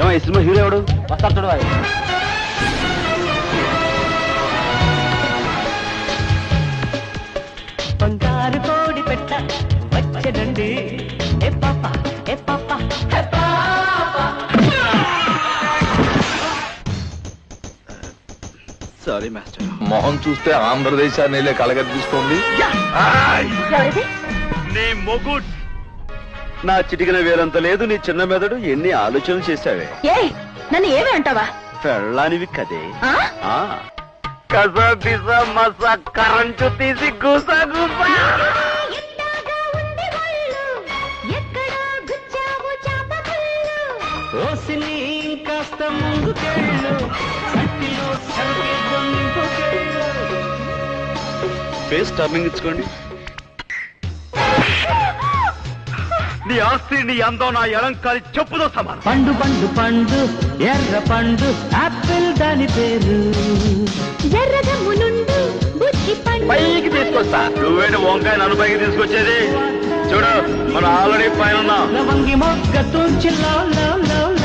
ఏమో ఈ cinema hero ఎవడు? వస్తారు చూడవాలి. బంగారు కోడి పెట్ట వచ్చడండి. ఏ పాప ఏ పాప ఏ పాప. Sorry master. మొహం చూస్తే ఆంధ్రదేశాన్ని కలగనిపిస్తోంది. నీ మొగుడ్. నా చిటికిన వేరంత లేదు నీ చిన్న మెదడు. ఎన్ని ఆలోచనలు చేశావే. నన్ను ఏమి అంటావా? పెళ్ళానివి కదే. కస పిస మస కరెంటు తీసి గుస గుస. కాస్త ముందుకెళ్ళు, ఫేస్ టర్నింగ్ ఇచ్చుకోండి. నీ ఆస్తి నీ అందం నా ఎలంకాలి చెప్పుతో సమానం. పండు పండు పండు ఎర్ర పండు ఆపిల్ దాని పేరు. పైకి తీసుకొస్తా. నువ్వేంటి వంకాయ నన్ను పైకి తీసుకొచ్చేది? చూడు మనం ఆల్రెడీ పైన ఉన్నాం. లవంగి మొగ్గ తూర్చి లవ్ లవ్ లవ్